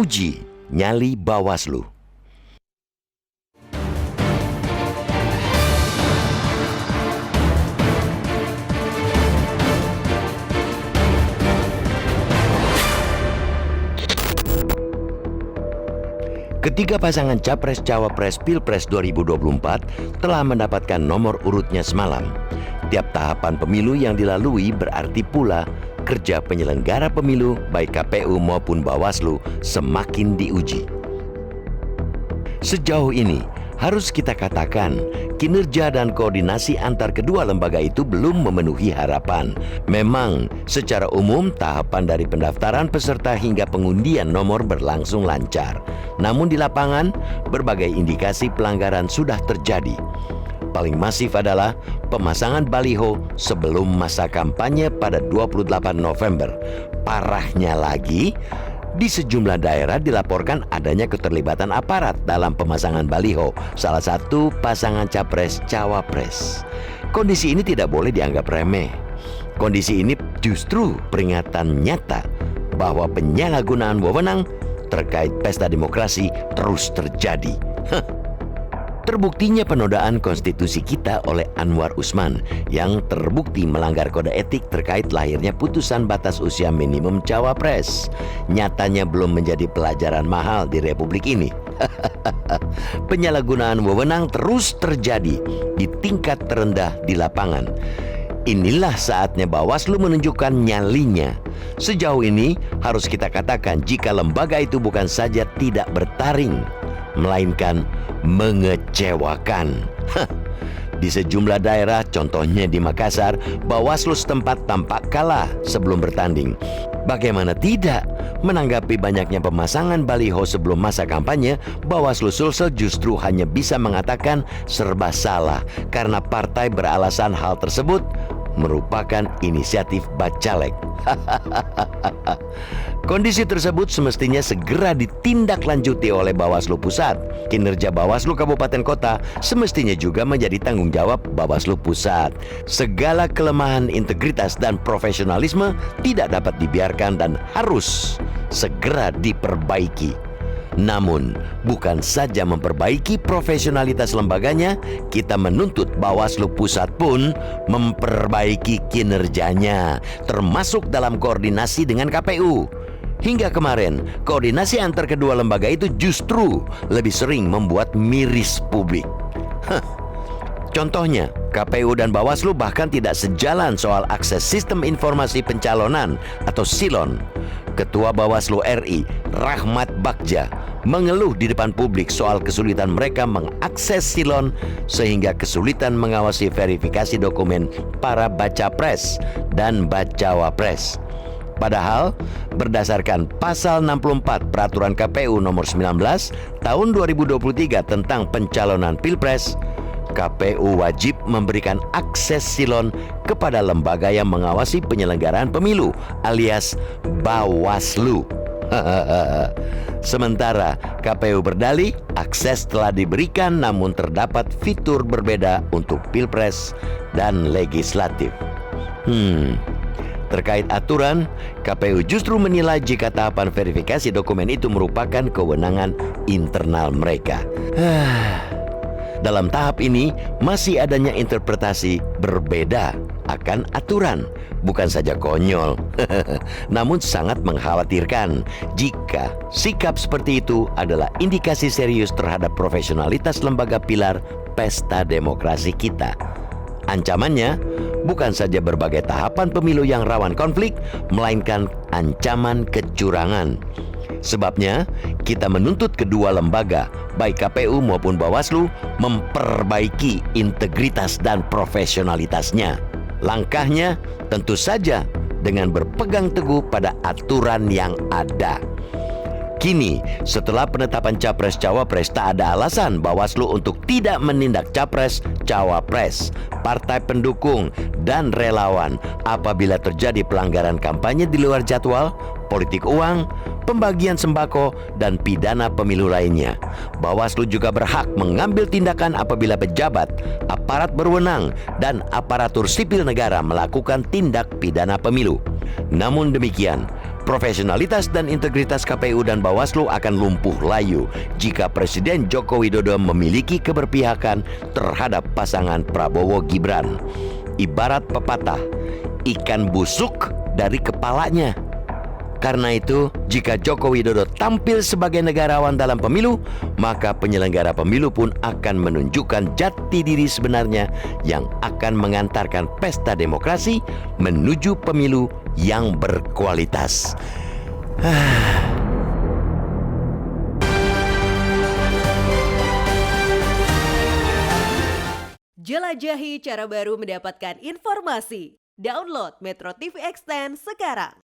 Uji nyali Bawaslu. Ketiga pasangan Capres-Cawapres Pilpres 2024 telah mendapatkan nomor urutnya semalam. Tiap tahapan pemilu yang dilalui berarti pula kerja penyelenggara pemilu baik KPU maupun Bawaslu semakin diuji. Sejauh ini, harus kita katakan, kinerja dan koordinasi antar kedua lembaga itu belum memenuhi harapan. Memang, secara umum tahapan dari pendaftaran peserta hingga pengundian nomor berlangsung lancar. Namun di lapangan, berbagai indikasi pelanggaran sudah terjadi. Paling masif adalah pemasangan baliho sebelum masa kampanye pada 28 November. Parahnya lagi, di sejumlah daerah dilaporkan adanya keterlibatan aparat dalam pemasangan baliho, salah satu pasangan Capres-Cawapres. Kondisi ini tidak boleh dianggap remeh. Kondisi ini justru peringatan nyata bahwa penyalahgunaan wewenang terkait pesta demokrasi terus terjadi. Terbuktinya penodaan konstitusi kita oleh Anwar Usman yang terbukti melanggar kode etik terkait lahirnya putusan batas usia minimum cawapres. Nyatanya belum menjadi pelajaran mahal di Republik ini. Penyalahgunaan wewenang terus terjadi di tingkat terendah di lapangan. Inilah saatnya Bawaslu menunjukkan nyalinya. Sejauh ini harus kita katakan jika lembaga itu bukan saja tidak bertaring, melainkan mengecewakan. Di sejumlah daerah, contohnya di Makassar, Bawaslu setempat tampak kalah sebelum bertanding. Bagaimana tidak? Menanggapi banyaknya pemasangan baliho sebelum masa kampanye, Bawaslu Sulsel justru hanya bisa mengatakan serba salah karena partai beralasan hal tersebut merupakan inisiatif Bacalek. Kondisi tersebut semestinya segera ditindaklanjuti oleh Bawaslu Pusat. Kinerja Bawaslu Kabupaten Kota semestinya juga menjadi tanggung jawab Bawaslu Pusat. Segala kelemahan integritas dan profesionalisme tidak dapat dibiarkan dan harus segera diperbaiki. Namun, bukan saja memperbaiki profesionalitas lembaganya, kita menuntut Bawaslu Pusat pun memperbaiki kinerjanya, termasuk dalam koordinasi dengan KPU. Hingga kemarin, koordinasi antar kedua lembaga itu justru lebih sering membuat miris publik. Contohnya, KPU dan Bawaslu bahkan tidak sejalan soal akses sistem informasi pencalonan atau SILON. Ketua Bawaslu RI, Rahmat Bagja, mengeluh di depan publik soal kesulitan mereka mengakses SILON sehingga kesulitan mengawasi verifikasi dokumen para baca pres dan bacawapres. Padahal berdasarkan pasal 64 Peraturan KPU nomor 19 tahun 2023 tentang pencalonan Pilpres, KPU wajib memberikan akses SILON kepada lembaga yang mengawasi penyelenggaraan pemilu alias Bawaslu. Sementara KPU berdalih akses telah diberikan namun terdapat fitur berbeda untuk Pilpres dan Legislatif. Terkait aturan, KPU justru menilai jika tahapan verifikasi dokumen itu merupakan kewenangan internal mereka. Dalam tahap ini masih adanya interpretasi berbeda akan aturan. Bukan saja konyol, namun sangat mengkhawatirkan jika sikap seperti itu adalah indikasi serius terhadap profesionalitas lembaga pilar pesta demokrasi kita. Ancamannya bukan saja berbagai tahapan pemilu yang rawan konflik, melainkan ancaman kecurangan. Sebabnya, kita menuntut kedua lembaga, baik KPU maupun Bawaslu, memperbaiki integritas dan profesionalitasnya. Langkahnya tentu saja dengan berpegang teguh pada aturan yang ada. Kini, setelah penetapan Capres-Cawapres, tak ada alasan Bawaslu untuk tidak menindak Capres-Cawapres, partai pendukung, dan relawan apabila terjadi pelanggaran kampanye di luar jadwal, politik uang, pembagian sembako, dan pidana pemilu lainnya. Bawaslu juga berhak mengambil tindakan apabila pejabat, aparat berwenang, dan aparatur sipil negara melakukan tindak pidana pemilu. Namun demikian, Profesionalitas dan integritas KPU dan Bawaslu akan lumpuh layu jika Presiden Joko Widodo memiliki keberpihakan terhadap pasangan Prabowo Gibran. Ibarat pepatah, ikan busuk dari kepalanya. Karena itu, jika Joko Widodo tampil sebagai negarawan dalam pemilu, maka penyelenggara pemilu pun akan menunjukkan jati diri sebenarnya yang akan mengantarkan pesta demokrasi menuju pemilu yang berkualitas. Jelajahi cara baru mendapatkan informasi. Download Metro TV Extend sekarang.